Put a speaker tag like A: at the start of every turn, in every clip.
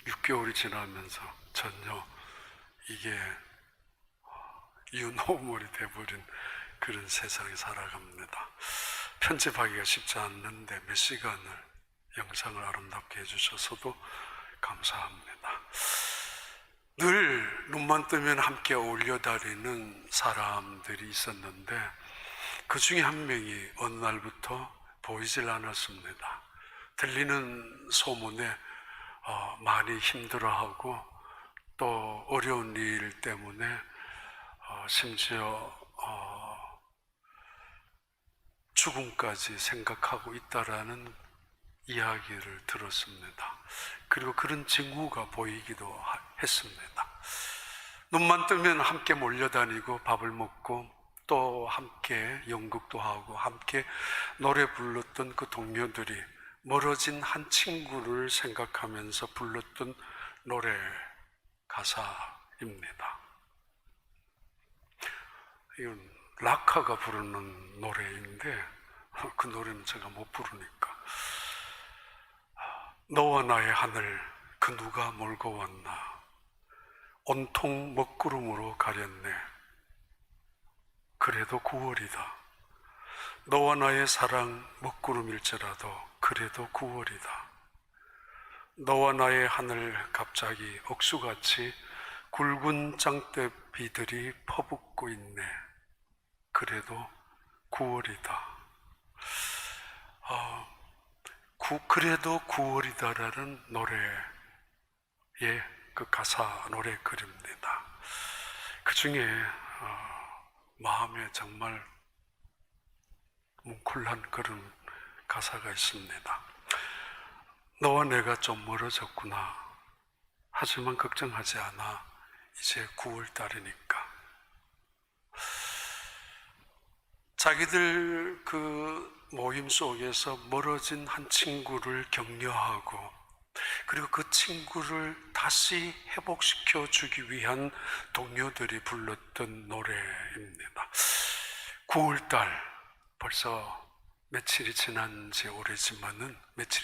A: 6개월이 지나면서 전혀 이게 유노멀이 돼버린 그런 세상에 살아갑니다. 편집하기가 쉽지 않는데 몇 시간을 영상을 아름답게 해주셔서도 감사합니다. 늘 눈만 뜨면 함께 어울려다니는 사람들이 있었는데 그 중에 한 명이 어느 날부터 보이질 않았습니다. 들리는 소문에 많이 힘들어하고 또 어려운 일 때문에 심지어 죽음까지 생각하고 있다라는 이야기를 들었습니다. 그리고 그런 징후가 보이기도 했습니다. 눈만 뜨면 함께 몰려다니고 밥을 먹고 또 함께 연극도 하고 함께 노래 불렀던 그 동료들이 멀어진 한 친구를 생각하면서 불렀던 노래 가사입니다. 이건 라카가 부르는 노래인데 그 노래는 제가 못 부르니까. 너와 나의 하늘 그 누가 몰고 왔나 온통 먹구름으로 가렸네 그래도 9월이다 너와 나의 사랑 먹구름일지라도 그래도 9월이다 너와 나의 하늘 갑자기 억수같이 굵은 장대비들이 퍼붓고 있네 그래도 9월이다 그래도 9월이다라는 노래의 그 가사 노래 글입니다. 그 중에 마음에 정말 뭉클한 그런 가사가 있습니다. 너와 내가 좀 멀어졌구나. 하지만 걱정하지 않아. 이제 9월달이니까. 자기들 그 모임 속에서 멀어진 한 친구를 격려하고 그리고 그 친구를 다시 회복시켜 주기 위한 동료들이 불렀던 노래입니다. 9월달 벌써 며칠이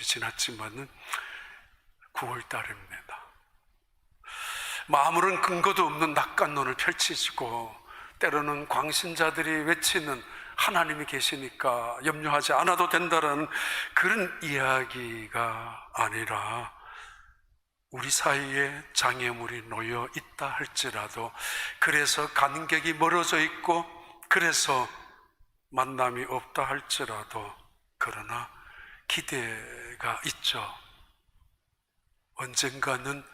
A: 지났지만은 9월달입니다. 아무런 근거도 없는 낙관론을 펼치시고 때로는 광신자들이 외치는 하나님이 계시니까 염려하지 않아도 된다는 그런 이야기가 아니라 우리 사이에 장애물이 놓여 있다 할지라도 그래서 간격이 멀어져 있고 그래서 만남이 없다 할지라도 그러나 기대가 있죠. 언젠가는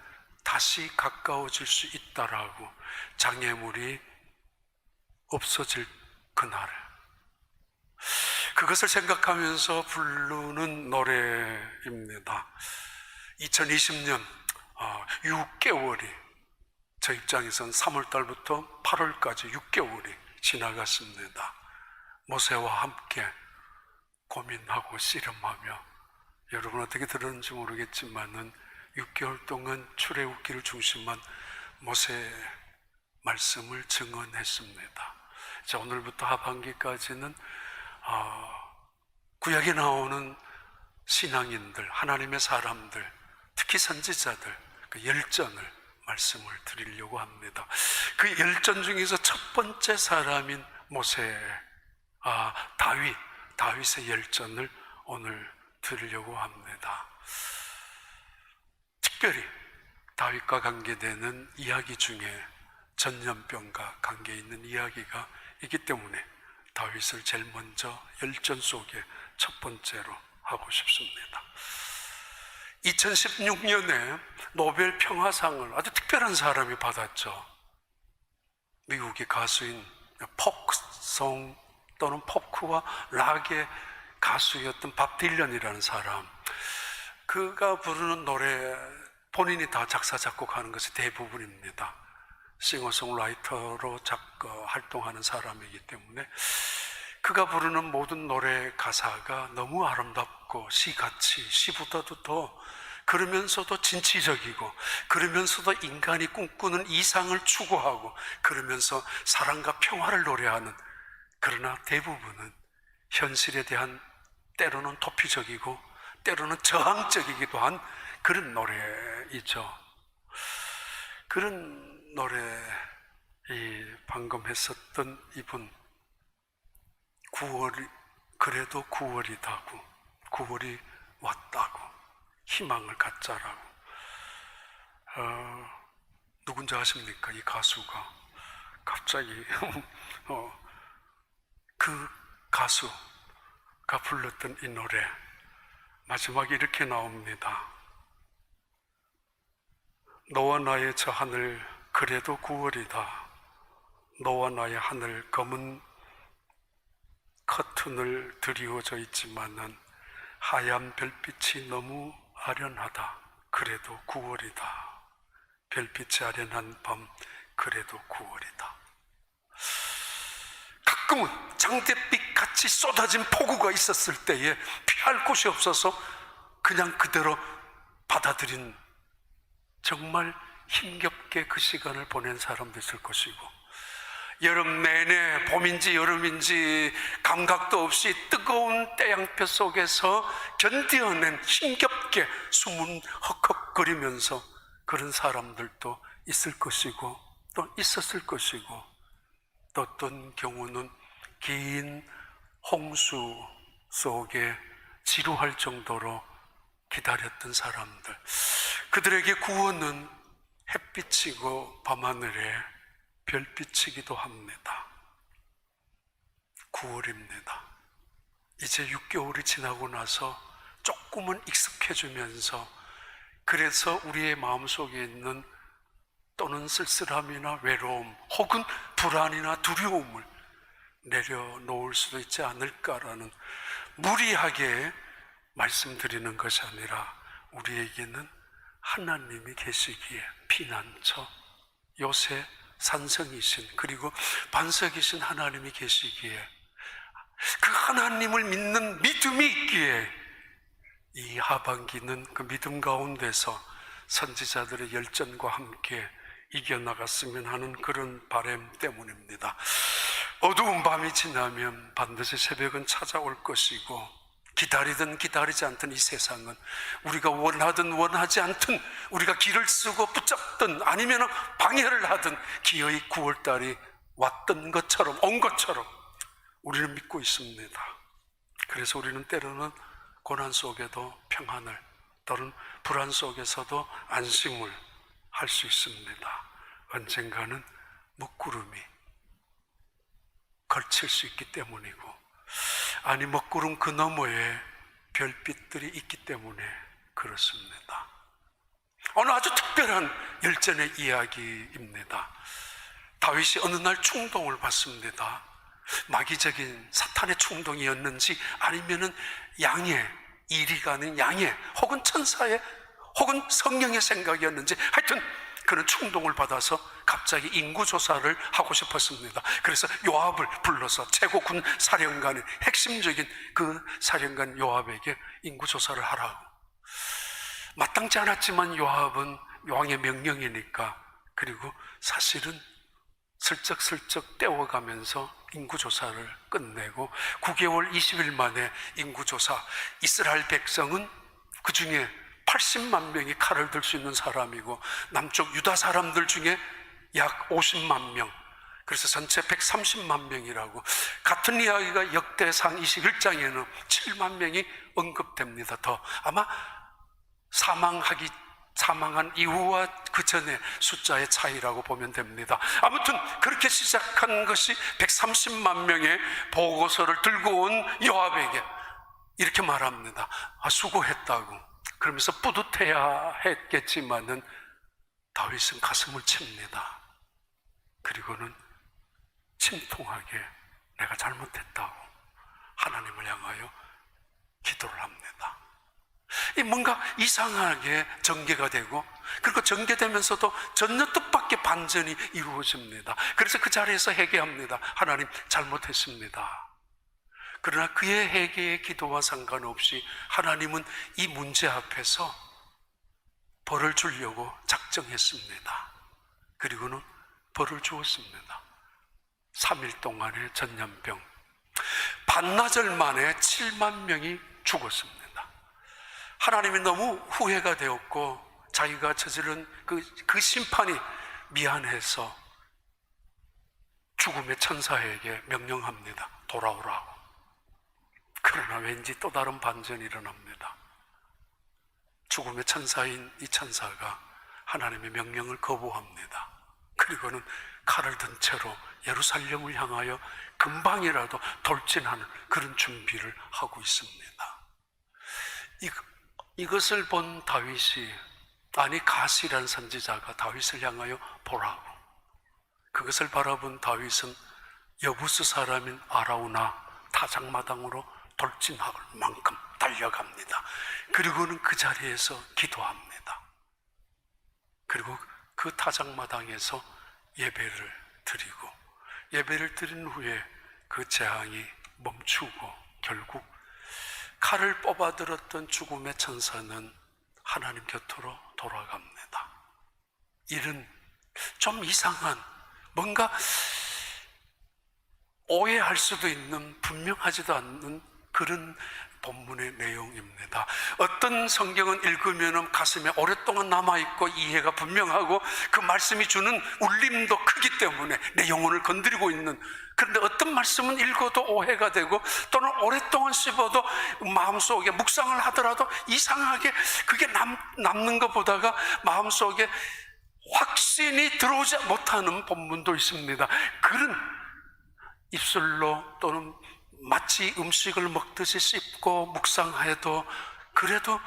A: 다시 가까워질 수 있다라고 장애물이 없어질 그날을 그것을 생각하면서 부르는 노래입니다. 2020년 6개월이 저 입장에서는 3월달부터 8월까지 6개월이 지나갔습니다. 모세와 함께 고민하고 씨름하며 여러분 어떻게 들었는지 모르겠지만은 6개월 동안 출애굽기를 중심한 모세의 말씀을 증언했습니다. 자, 오늘부터 하반기까지는 구약에 나오는 신앙인들, 하나님의 사람들, 특히 선지자들 그 열전을 말씀을 드리려고 합니다. 그 열전 중에서 첫 번째 사람인 다윗의 열전을 오늘 드리려고 합니다. 특별히 다윗과 관계되는 이야기 중에 전염병과 관계 있는 이야기가 있기 때문에 다윗을 제일 먼저 열전 속에 첫 번째로 하고 싶습니다. 2016년에 노벨 평화상을 아주 특별한 사람이 받았죠. 미국의 가수인 포크송 또는 포크와 락의 가수였던 밥 딜런이라는 사람, 그가 부르는 노래 본인이 다 작사 작곡하는 것이 대부분입니다. 싱어송라이터로 활동하는 사람이기 때문에 그가 부르는 모든 노래 가사가 너무 아름답고 시같이 시보다도 더 그러면서도 진취적이고 그러면서도 인간이 꿈꾸는 이상을 추구하고 그러면서 사랑과 평화를 노래하는, 그러나 대부분은 현실에 대한 때로는 도피적이고 때로는 저항적이기도 한 그런 노래입니다. 노래이죠. 그런 노래, 이 방금 했었던 이분, 9월, 그래도 9월이다고, 9월이 왔다고, 희망을 갖자라고. 누군지 아십니까? 이 가수가 갑자기 그 가수가 불렀던 이 노래 마지막에 이렇게 나옵니다. 너와 나의 저 하늘 그래도 9월이다. 너와 나의 하늘 검은 커튼을 드리워져 있지만은 하얀 별빛이 너무 아련하다. 그래도 9월이다. 별빛이 아련한 밤 그래도 9월이다. 가끔은 장대빛 같이 쏟아진 폭우가 있었을 때에 피할 곳이 없어서 그냥 그대로 받아들인, 정말 힘겹게 그 시간을 보낸 사람도 있을 것이고, 여름 내내 봄인지 여름인지 감각도 없이 뜨거운 태양볕 속에서 견뎌낸 힘겹게 숨은 헉헉거리면서 그런 사람들도 있을 것이고 또 있었을 것이고, 또 어떤 경우는 긴 홍수 속에 지루할 정도로 기다렸던 사람들, 그들에게 구원은 햇빛이고 밤하늘에 별빛이기도 합니다. 9월입니다. 이제 6개월이 지나고 나서 조금은 익숙해지면서, 그래서 우리의 마음속에 있는 또는 쓸쓸함이나 외로움 혹은 불안이나 두려움을 내려놓을 수도 있지 않을까라는, 무리하게 말씀드리는 것이 아니라 우리에게는 하나님이 계시기에 피난처, 요새 산성이신, 그리고 반석이신 하나님이 계시기에, 그 하나님을 믿는 믿음이 있기에 이 하반기는 그 믿음 가운데서 선지자들의 열전과 함께 이겨나갔으면 하는 그런 바람 때문입니다. 어두운 밤이 지나면 반드시 새벽은 찾아올 것이고, 기다리든 기다리지 않든 이 세상은, 우리가 원하든 원하지 않든, 우리가 길을 쓰고 붙잡든 아니면 방해를 하든 기어이 9월달이 왔던 것처럼, 온 것처럼 우리는 믿고 있습니다. 그래서 우리는 때로는 고난 속에도 평안을, 또는 불안 속에서도 안심을 할 수 있습니다. 언젠가는 먹구름이 걸칠 수 있기 때문이고, 아니 먹구름 그 너머에 별빛들이 있기 때문에 그렇습니다. 오늘 아주 특별한 열전의 이야기입니다. 다윗이 어느 날 충동을 받습니다. 마귀적인 사탄의 충동이었는지 아니면은 양의, 이리가 아닌 양의, 혹은 천사의, 혹은 성령의 생각이었는지, 하여튼 그는 충동을 받아서 갑자기 인구조사를 하고 싶었습니다. 그래서 요압을 불러서 최고군 사령관의 핵심적인 그 사령관 요압에게 인구조사를 하라고. 마땅치 않았지만 요압은 왕의 명령이니까, 그리고 사실은 슬쩍슬쩍 떼어가면서 인구조사를 끝내고 9개월 20일 만에 인구조사, 이스라엘 백성은 그 중에 80만 명이 칼을 들 수 있는 사람이고, 남쪽 유다 사람들 중에 약 50만 명, 그래서 전체 130만 명이라고. 같은 이야기가 역대상 21장에는 7만 명이 언급됩니다. 더 아마 사망한 이후와 그 전의 숫자의 차이라고 보면 됩니다. 아무튼 그렇게 시작한 것이 130만 명의 보고서를 들고 온 요압에게 이렇게 말합니다. 수고했다고. 그러면서 뿌듯해야 했겠지만은 다윗은 가슴을 칩니다. 그리고는 침통하게 내가 잘못했다고 하나님을 향하여 기도를 합니다. 이 뭔가 이상하게 전개가 되고, 그리고 전개되면서도 전혀 뜻밖의 반전이 이루어집니다. 그래서 그 자리에서 회개합니다. 하나님 잘못했습니다. 그러나 그의 회개의 기도와 상관없이 하나님은 이 문제 앞에서 벌을 주려고 작정했습니다. 그리고는 벌을 주었습니다. 3일 동안의 전염병, 반나절 만에 7만 명이 죽었습니다. 하나님이 너무 후회가 되었고 자기가 저지른 그 심판이 미안해서 죽음의 천사에게 명령합니다. 돌아오라고. 그러나 왠지 또 다른 반전이 일어납니다. 죽음의 천사인 이 천사가 하나님의 명령을 거부합니다. 그리고는 칼을 든 채로 예루살렘을 향하여 금방이라도 돌진하는 그런 준비를 하고 있습니다. 이것을 본 다윗이, 가시라는 선지자가 다윗을 향하여 보라고, 그것을 바라본 다윗은 여부스 사람인 아라우나 타작마당으로 돌진할 만큼 달려갑니다. 그리고는 그 자리에서 기도합니다. 그리고 그 타작마당에서 예배를 드린 후에 그 재앙이 멈추고 결국 칼을 뽑아들었던 죽음의 천사는 하나님 곁으로 돌아갑니다. 이런 좀 이상한, 뭔가 오해할 수도 있는, 분명하지도 않는 그런 본문의 내용입니다. 어떤 성경은 읽으면 가슴에 오랫동안 남아있고 이해가 분명하고 그 말씀이 주는 울림도 크기 때문에 내 영혼을 건드리고 있는, 그런데 어떤 말씀은 읽어도 오해가 되고 또는 오랫동안 씹어도 마음속에 묵상을 하더라도 이상하게 그게 남는 것보다가 마음속에 확신이 들어오지 못하는 본문도 있습니다. 그런 입술로 또는 마치 음식을 먹듯이 씹고 묵상해도 그래도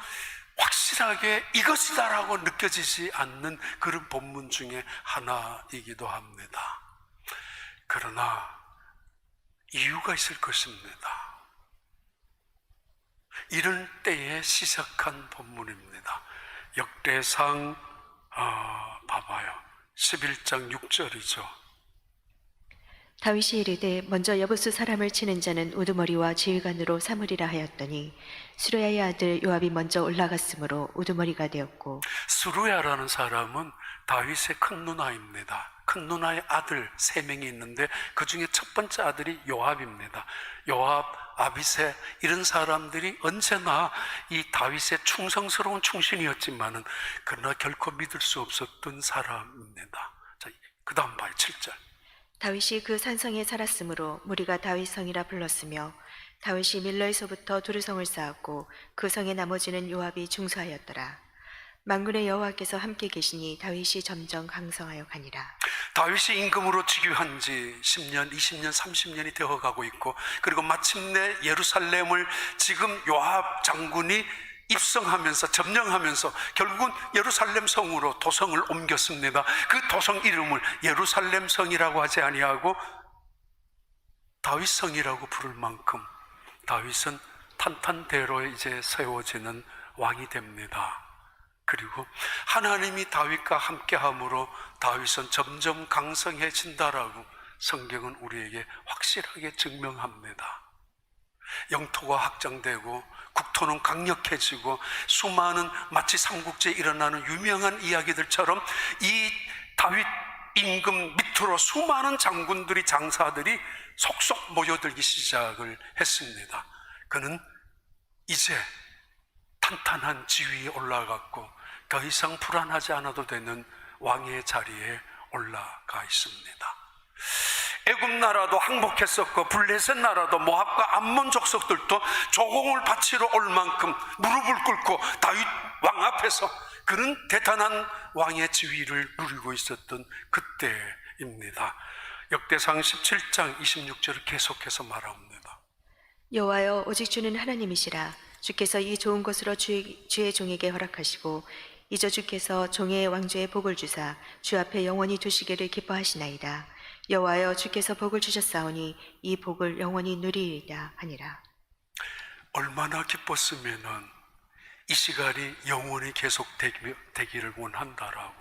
A: 확실하게 이것이다라고 느껴지지 않는 그런 본문 중에 하나이기도 합니다. 그러나 이유가 있을 것입니다. 이런 때에 시작한 본문입니다. 역대상 봐봐요. 11장 6절이죠.
B: 다윗이 이르되 먼저 여부스 사람을 치는 자는 우두머리와 지휘관으로 삼으리라 하였더니 수르야의 아들 요압이 먼저 올라갔으므로 우두머리가 되었고.
A: 수르야라는 사람은 다윗의 큰 누나입니다. 큰 누나의 아들 3명이 있는데 그 중에 첫 번째 아들이 요압입니다. 요압, 아비새 이런 사람들이 언제나 이 다윗의 충성스러운 충신이었지만은 그러나 결코 믿을 수 없었던 사람입니다. 자, 그 다음 봐요. 7절.
B: 다윗이 그 산성에 살았으므로 무리가 다윗성이라 불렀으며 다윗이 밀러에서부터 두르성을 쌓았고 그 성의 나머지는 요압이 중수하였더라. 만군의 여호와께서 함께 계시니 다윗이 점점 강성하여 가니라.
A: 다윗이 임금으로 즉위한 지 10년, 20년, 30년이 되어가고 있고, 그리고 마침내 예루살렘을 지금 요압 장군이 입성하면서 점령하면서 결국은 예루살렘 성으로 도성을 옮겼습니다. 그 도성 이름을 예루살렘 성이라고 하지 아니하고 다윗성이라고 부를 만큼 다윗은 탄탄대로 이제 세워지는 왕이 됩니다. 그리고 하나님이 다윗과 함께함으로 다윗은 점점 강성해진다라고 성경은 우리에게 확실하게 증명합니다. 영토가 확장되고 국토는 강력해지고 수많은 마치 삼국지에 일어나는 유명한 이야기들처럼 이 다윗 임금 밑으로 수많은 장군들이, 장사들이 속속 모여들기 시작을 했습니다. 그는 이제 탄탄한 지위에 올라갔고 더 이상 불안하지 않아도 되는 왕의 자리에 올라가 있습니다. 애굽 나라도 항복했었고 블레셋 나라도 모압과 암몬 족속들도 조공을 바치러 올 만큼 무릎을 꿇고 다윗 왕 앞에서 그는 대단한 왕의 지위를 누리고 있었던 그때입니다. 역대상 17장 26절을 계속해서 말합니다.
B: 여호와여, 오직 주는 하나님이시라. 주께서 이 좋은 것으로 주의 종에게 허락하시고 이저 주께서 종의 왕조의 복을 주사 주 앞에 영원히 두시기를 기뻐하시나이다. 여호와여, 주께서 복을 주셨사오니 이 복을 영원히 누리리라 하니라.
A: 얼마나 기뻤으면은 이 시간이 영원히 계속되기를 원한다라고.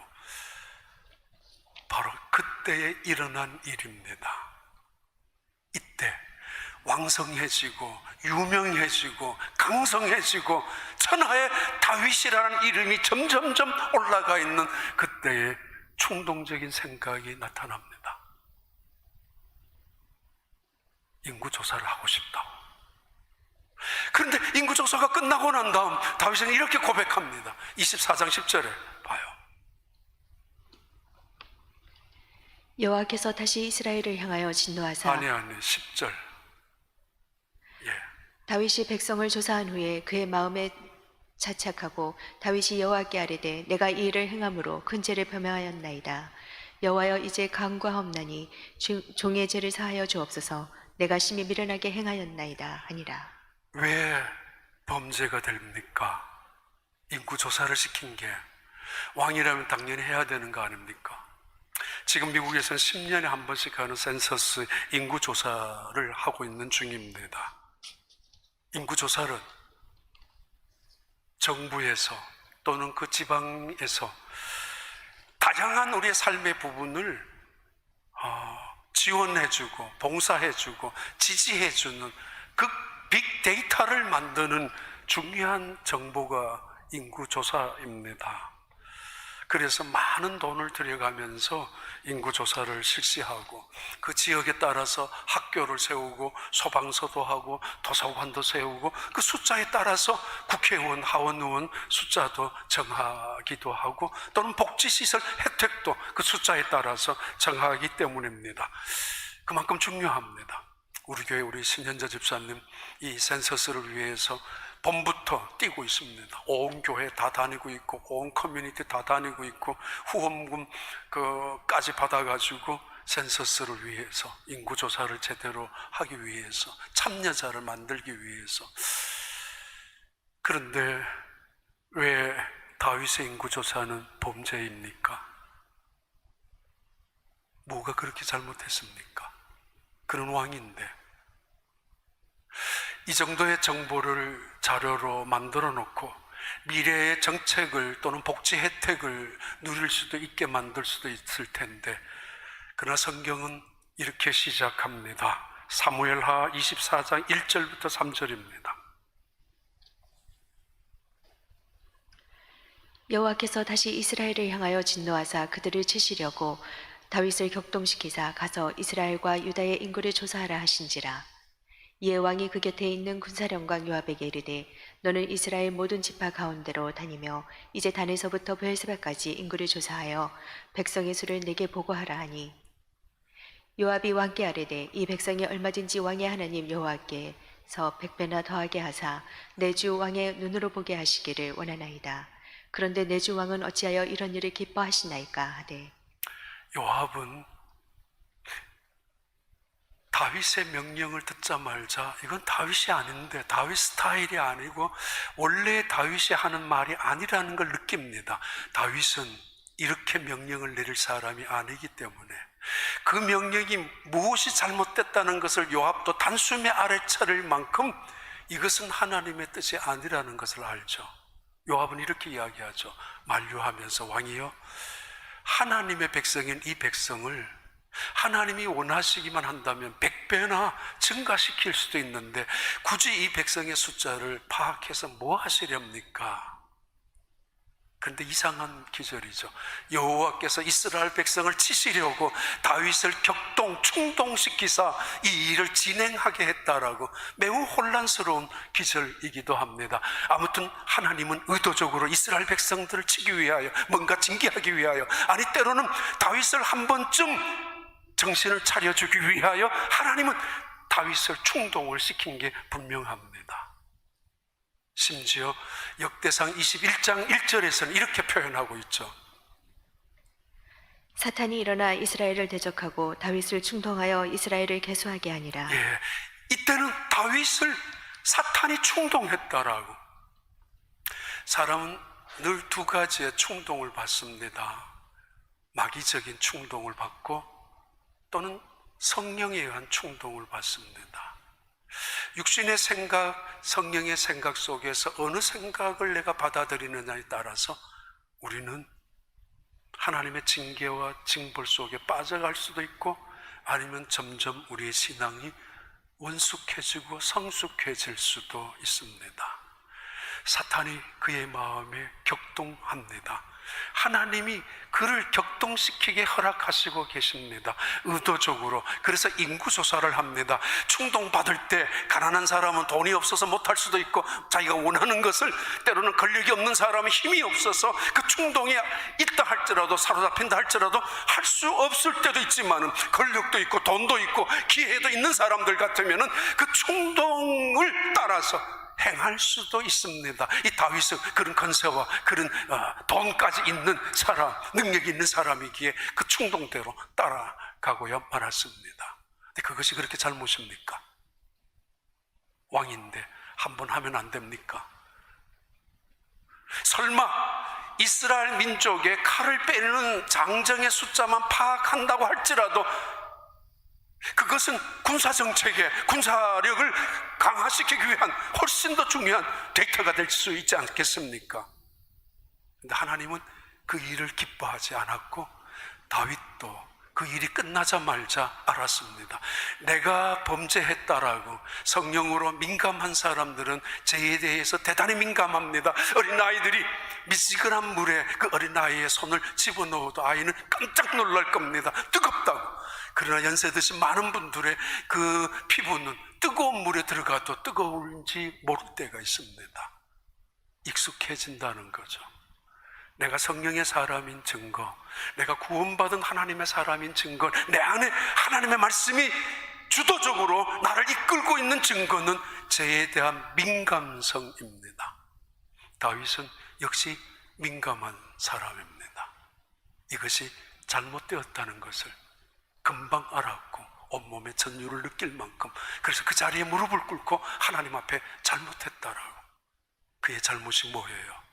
A: 바로 그때에 일어난 일입니다. 이때 왕성해지고 유명해지고 강성해지고 천하의 다윗이라는 이름이 점점점 올라가 있는 그때에 충동적인 생각이 나타납니다. 인구조사를 하고 싶다고. 그런데 인구조사가 끝나고 난 다음 다윗은 이렇게 고백합니다. 24장 10절에
B: 여호와께서 다시 이스라엘을 향하여 진노하사
A: 아니 10절. 예.
B: 다윗이 백성을 조사한 후에 그의 마음에 자착하고 다윗이 여호와께 아뢰되 내가 이 일을 행함으로 큰 죄를 범하였나이다. 여호와여 이제 간과하옵나니 종의 죄를 사하여 주옵소서. 내가 심히 미련하게 행하였나이다 하니라.
A: 왜 범죄가 됩니까? 인구조사를 시킨 게 왕이라면 당연히 해야 되는 거 아닙니까? 지금 미국에서는 10년에 한 번씩 하는 센서스 인구조사를 하고 있는 중입니다. 인구조사는 정부에서 또는 그 지방에서 다양한 우리의 삶의 부분을 지원해주고 봉사해주고 지지해주는 그 빅데이터를 만드는 중요한 정보가 인구조사입니다. 그래서 많은 돈을 들여가면서 인구조사를 실시하고 그 지역에 따라서 학교를 세우고 소방서도 하고 도서관도 세우고 그 숫자에 따라서 국회의원, 하원의원 숫자도 정하기도 하고 또는 복지시설 혜택도 그 숫자에 따라서 정하기 때문입니다. 그만큼 중요합니다. 우리 교회 우리 신현자 집사님 이 센서스를 위해서 봄부터 뛰고 있습니다. 온 교회 다 다니고 있고 온 커뮤니티 다 다니고 있고 후원금 까지 받아가지고 센서스를 위해서 인구조사를 제대로 하기 위해서 참여자를 만들기 위해서. 그런데 왜 다윗의 인구조사는 범죄입니까? 뭐가 그렇게 잘못했습니까? 그런 왕인데 이 정도의 정보를 자료로 만들어 놓고 미래의 정책을 또는 복지 혜택을 누릴 수도 있게 만들 수도 있을 텐데, 그러나 성경은 이렇게 시작합니다. 사무엘하 24장 1절부터 3절입니다.
B: 여호와께서 다시 이스라엘을 향하여 진노하사 그들을 치시려고 다윗을 격동시키사 가서 이스라엘과 유다의 인구를 조사하라 하신지라. 이에 왕이 그 곁에 있는 군사령관 요압에게 이르되 너는 이스라엘 모든 지파 가운데로 다니며 이제 단에서부터 브엘세바까지 인구를 조사하여 백성의 수를 내게 보고하라 하니, 요압이 왕께 아뢰되 이 백성이 얼마든지 왕의 하나님 여호와께서 100배나 더하게 하사 내 주 왕의 눈으로 보게 하시기를 원하나이다. 그런데 내 주 왕은 어찌하여 이런 일을 기뻐하시나이까 하되,
A: 요압은 다윗의 명령을 듣자마자 이건 다윗이 아닌데, 다윗 스타일이 아니고 원래 다윗이 하는 말이 아니라는 걸 느낍니다. 다윗은 이렇게 명령을 내릴 사람이 아니기 때문에 그 명령이 무엇이 잘못됐다는 것을 요압도 단숨에 알아차릴 만큼 이것은 하나님의 뜻이 아니라는 것을 알죠. 요압은 이렇게 이야기하죠. 만류하면서 왕이여, 하나님의 백성인 이 백성을 하나님이 원하시기만 한다면 100배나 증가시킬 수도 있는데 굳이 이 백성의 숫자를 파악해서 뭐 하시렵니까? 그런데 이상한 기절이죠. 여호와께서 이스라엘 백성을 치시려고 다윗을 충동시키사 이 일을 진행하게 했다라고 매우 혼란스러운 기절이기도 합니다. 아무튼 하나님은 의도적으로 이스라엘 백성들을 치기 위하여, 뭔가 징계하기 위하여, 아니 때로는 다윗을 한 번쯤 정신을 차려주기 위하여 하나님은 다윗을 충동을 시킨 게 분명합니다. 심지어 역대상 21장 1절에서는 이렇게 표현하고 있죠.
B: 사탄이 일어나 이스라엘을 대적하고 다윗을 충동하여 이스라엘을 계수하게 하니라.
A: 예, 이때는 다윗을 사탄이 충동했다라고. 사람은 늘 두 가지의 충동을 받습니다. 마귀적인 충동을 받고 또는 성령에 의한 충동을 받습니다. 육신의 생각, 성령의 생각 속에서 어느 생각을 내가 받아들이느냐에 따라서 우리는 하나님의 징계와 징벌 속에 빠져갈 수도 있고, 아니면 점점 우리의 신앙이 원숙해지고 성숙해질 수도 있습니다. 사탄이 그의 마음에 격동합니다. 하나님이 그를 격동시키게 허락하시고 계십니다. 의도적으로. 그래서 인구조사를 합니다. 충동받을 때 가난한 사람은 돈이 없어서 못할 수도 있고, 자기가 원하는 것을, 때로는 권력이 없는 사람은 힘이 없어서 그 충동이 있다 할지라도, 사로잡힌다 할지라도 할 수 없을 때도 있지만은, 권력도 있고 돈도 있고 기회도 있는 사람들 같으면은 그 충동을 따라서 행할 수도 있습니다. 이 다윗은 그런 권세와 그런 돈까지 있는 사람, 능력이 있는 사람이기에 그 충동대로 따라가고야 말았습니다. 근데 그것이 그렇게 잘못입니까? 왕인데 한 번 하면 안 됩니까? 설마 이스라엘 민족의 칼을 빼는 장정의 숫자만 파악한다고 할지라도 그것은 군사정책에 군사력을 강화시키기 위한 훨씬 더 중요한 데이터가 될 수 있지 않겠습니까? 그런데 하나님은 그 일을 기뻐하지 않았고, 다윗도 그 일이 끝나자마자 알았습니다. 내가 범죄했다라고. 성령으로 민감한 사람들은 죄에 대해서 대단히 민감합니다. 어린아이들이 미지근한 물에 그 어린아이의 손을 집어넣어도 아이는 깜짝 놀랄 겁니다. 뜨겁다고. 그러나 연세 드신 많은 분들의 그 피부는 뜨거운 물에 들어가도 뜨거운지 모를 때가 있습니다. 익숙해진다는 거죠. 내가 성령의 사람인 증거, 내가 구원받은 하나님의 사람인 증거, 내 안에 하나님의 말씀이 주도적으로 나를 이끌고 있는 증거는 죄에 대한 민감성입니다. 다윗은 역시 민감한 사람입니다. 이것이 잘못되었다는 것을 금방 알았고 온몸의 전율을 느낄 만큼, 그래서 그 자리에 무릎을 꿇고 하나님 앞에 잘못했다라고. 그의 잘못이 뭐예요?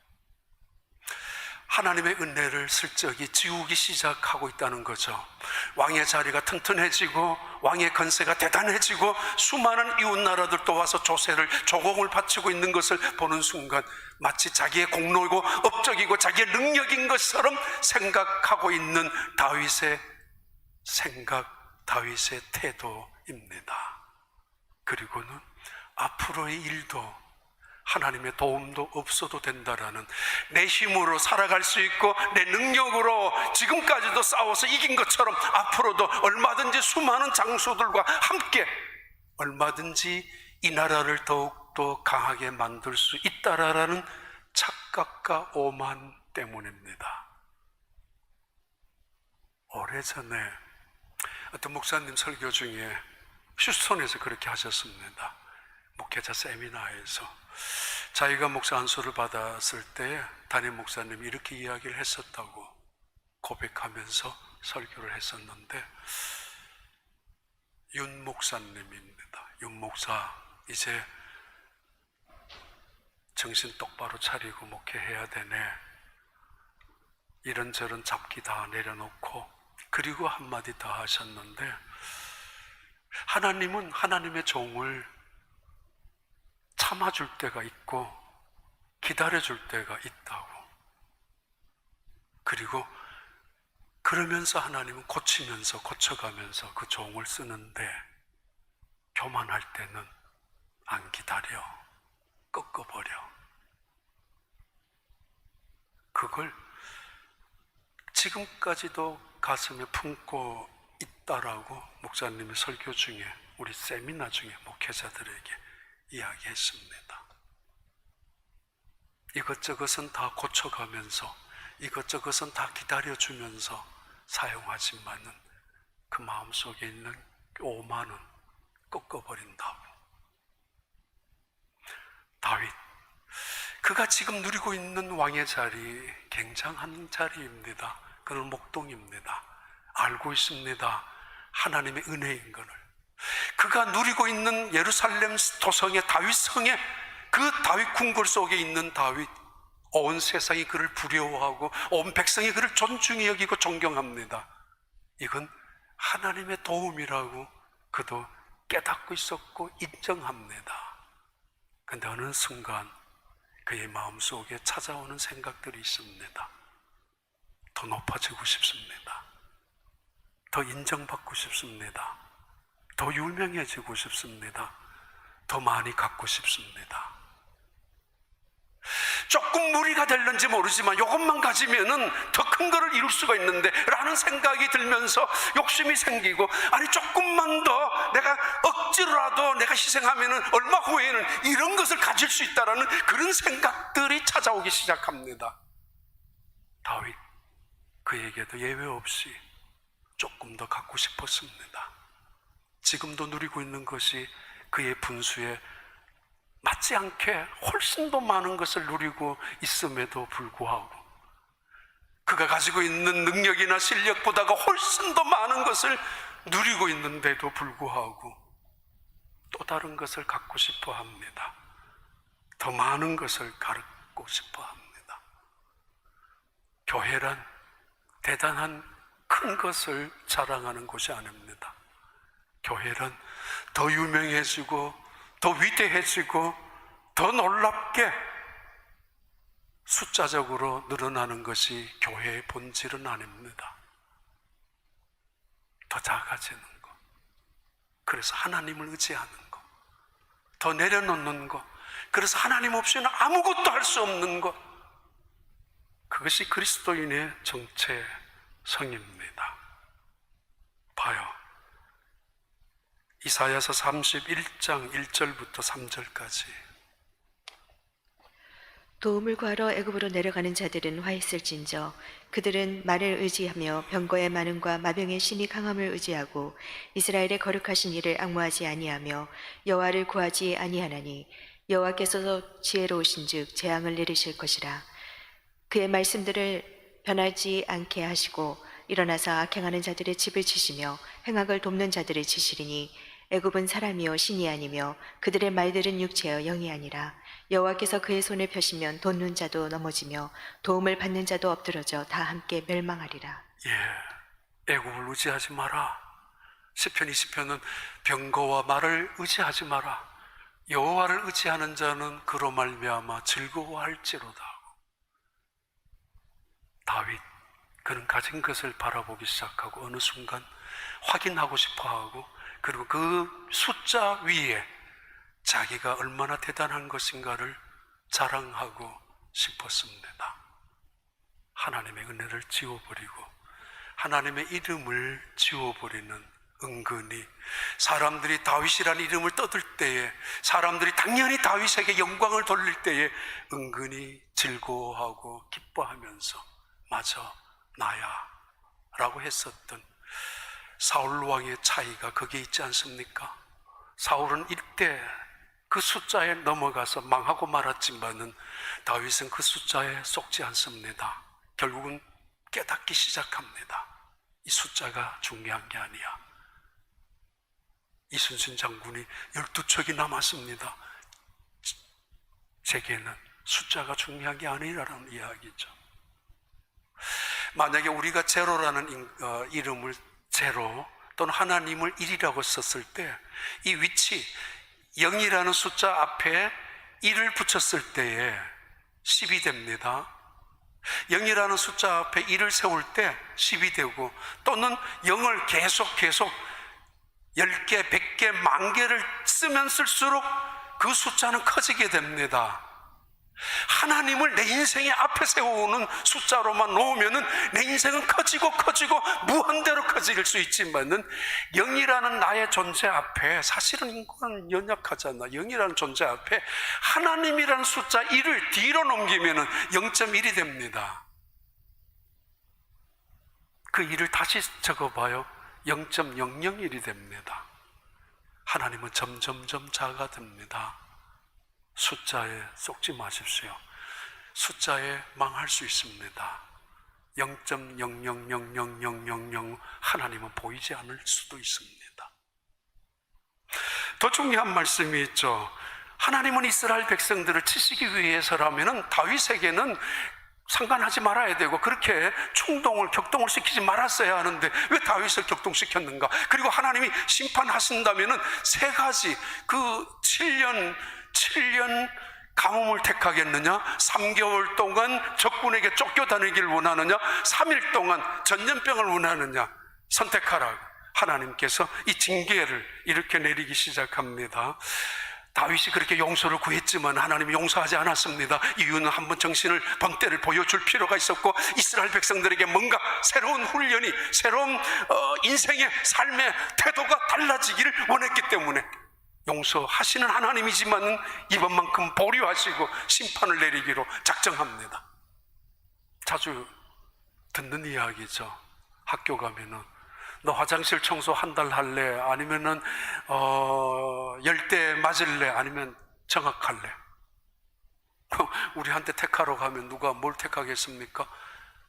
A: 하나님의 은혜를 슬쩍이 지우기 시작하고 있다는 거죠. 왕의 자리가 튼튼해지고 왕의 권세가 대단해지고 수많은 이웃 나라들도 와서 조공을 바치고 있는 것을 보는 순간 마치 자기의 공로이고 업적이고 자기의 능력인 것처럼 생각하고 있는 다윗의 생각, 다윗의 태도입니다. 그리고는 앞으로의 일도 하나님의 도움도 없어도 된다라는, 내 힘으로 살아갈 수 있고 내 능력으로 지금까지도 싸워서 이긴 것처럼 앞으로도 얼마든지 수많은 장수들과 함께 얼마든지 이 나라를 더욱더 강하게 만들 수 있다라는 착각과 오만 때문입니다. 오래전에 어떤 목사님 설교 중에 휴스턴에서 그렇게 하셨습니다. 목회자 세미나에서 자기가 목사 안수를 받았을 때 담임 목사님이 이렇게 이야기를 했었다고 고백하면서 설교를 했었는데, 윤 목사님입니다. 윤 목사, 이제 정신 똑바로 차리고 목회해야 되네. 이런저런 잡기 다 내려놓고, 그리고 한마디 더 하셨는데, 하나님은 하나님의 종을 참아줄 때가 있고 기다려줄 때가 있다고. 그리고 그러면서 하나님은 고치면서 고쳐가면서 그 종을 쓰는데, 교만할 때는 안 기다려, 꺾어버려. 그걸 지금까지도 가슴에 품고 있다라고 목사님이 설교 중에, 우리 세미나 중에 목회자들에게 이야기했습니다. 이것저것은 다 고쳐가면서, 이것저것은 다 기다려주면서 사용하지만은 그 마음속에 있는 오만은 꺾어버린다고. 다윗, 그가 지금 누리고 있는 왕의 자리, 굉장한 자리입니다. 그는 목동입니다. 알고 있습니다. 하나님의 은혜인 것을. 그가 누리고 있는 예루살렘 도성의 다윗성에, 그 다윗 궁궐 속에 있는 다윗, 온 세상이 그를 부려워하고 온 백성이 그를 존중히 여기고 존경합니다. 이건 하나님의 도움이라고 그도 깨닫고 있었고 인정합니다. 그런데 어느 순간 그의 마음속에 찾아오는 생각들이 있습니다. 더 높아지고 싶습니다. 더 인정받고 싶습니다. 더 유명해지고 싶습니다. 더 많이 갖고 싶습니다. 조금 무리가 될는지 모르지만 이것만 가지면은 더 큰 거를 이룰 수가 있는데 라는 생각이 들면서 욕심이 생기고, 아니 조금만 더 내가 억지로라도 내가 희생하면은 얼마 후에는 이런 것을 가질 수 있다라는 그런 생각들이 찾아오기 시작합니다. 다윗 그에게도 예외 없이 조금 더 갖고 싶었습니다. 지금도 누리고 있는 것이 그의 분수에 맞지 않게 훨씬 더 많은 것을 누리고 있음에도 불구하고, 그가 가지고 있는 능력이나 실력보다가 훨씬 더 많은 것을 누리고 있는데도 불구하고 또 다른 것을 갖고 싶어 합니다. 더 많은 것을 갖고 싶어 합니다. 교회란 대단한 큰 것을 자랑하는 곳이 아닙니다. 교회란 더 유명해지고 더 위대해지고 더 놀랍게 숫자적으로 늘어나는 것이 교회의 본질은 아닙니다. 더 작아지는 것, 그래서 하나님을 의지하는 것, 더 내려놓는 것, 그래서 하나님 없이는 아무것도 할 수 없는 것, 그것이 그리스도인의 정체성입니다. 봐요, 이사야서 31장 1절부터 3절까지.
B: 도움을 구하러 애굽으로 내려가는 자들은 화 있을진저 그들은 말을 의지하며 병거의 많음과 마병의 심히 강함을 의지하고 이스라엘의 거룩하신 이를 앙모하지 아니하며 여호와를 구하지 아니하나니 여호와께서 지혜로우신즉 재앙을 내리실 것이라. 그의 말씀들을 변하지 않게 하시고 일어나서 악행하는 자들의 집을 치시며 행악을 돕는 자들을 치시리니 애굽은 사람이요 신이 아니며 그들의 말들은 육체여 영이 아니라. 여호와께서 그의 손을 펴시면 돕는 자도 넘어지며 도움을 받는 자도 엎드러져 다 함께 멸망하리라.
A: 애굽을 의지하지 마라. 시편 20편은 병거와 말을 의지하지 마라. 여호와를 의지하는 자는 그로 말미암아 즐거워할지로다. 다윗, 그는 가진 것을 바라보기 시작하고 어느 순간 확인하고 싶어하고, 그리고 그 숫자 위에 자기가 얼마나 대단한 것인가를 자랑하고 싶었습니다. 하나님의 은혜를 지워버리고 하나님의 이름을 지워버리는, 은근히 사람들이 다윗이라는 이름을 떠들 때에, 사람들이 당연히 다윗에게 영광을 돌릴 때에 은근히 즐거워하고 기뻐하면서 맞아 나야 라고 했었던 사울 왕의 차이가 거기에 있지 않습니까? 사울은 이때 그 숫자에 넘어가서 망하고 말았지만은 다윗은 그 숫자에 속지 않습니다. 결국은 깨닫기 시작합니다. 이 숫자가 중요한 게 아니야. 이순신 장군이 12척이 남았습니다. 제게는 숫자가 중요한 게 아니라는 이야기죠. 만약에 우리가 제로라는 이름을 제로 또는 하나님을 1이라고 썼을 때 이 위치 0이라는 숫자 앞에 1을 붙였을 때에 10이 됩니다. 0이라는 숫자 앞에 1을 세울 때 10이 되고, 또는 0을 계속 10개, 100개, 10,000개를 쓰면 쓸수록 그 숫자는 커지게 됩니다. 하나님을 내 인생의 앞에 세워오는 숫자로만 놓으면은 내 인생은 커지고 무한대로 커질 수 있지만은 0이라는 나의 존재 앞에, 사실은 인간은 연약하잖아. 0이라는 존재 앞에 하나님이라는 숫자 1을 뒤로 넘기면은 0.1이 됩니다. 그 1을 다시 적어봐요. 0.001이 됩니다. 하나님은 점점점 작아집니다. 숫자에 속지 마십시오. 숫자에 망할 수 있습니다. 0.000000 하나님은 보이지 않을 수도 있습니다. 더 중요한 말씀이 있죠. 하나님은 이스라엘 백성들을 치시기 위해서라면 다윗에게는 상관하지 말아야 되고 그렇게 격동을 시키지 말았어야 하는데 왜 다윗을 격동시켰는가? 그리고 하나님이 심판하신다면 세 가지, 그 7년 가뭄을 택하겠느냐, 3개월 동안 적군에게 쫓겨다니길 원하느냐, 3일 동안 전염병을 원하느냐, 선택하라고 하나님께서 이 징계를 이렇게 내리기 시작합니다. 다윗이 그렇게 용서를 구했지만 하나님이 용서하지 않았습니다. 이유는 한번 정신을 본때를 보여줄 필요가 있었고, 이스라엘 백성들에게 뭔가 새로운 훈련이, 새로운 인생의 삶의 태도가 달라지기를 원했기 때문에 용서하시는 하나님이지만 이번만큼 보류하시고 심판을 내리기로 작정합니다. 자주 듣는 이야기죠. 학교 가면은 너 화장실 청소 한 달 할래? 아니면은 10대 맞을래? 아니면 정학할래? 우리한테 택하러 가면 누가 뭘 택하겠습니까?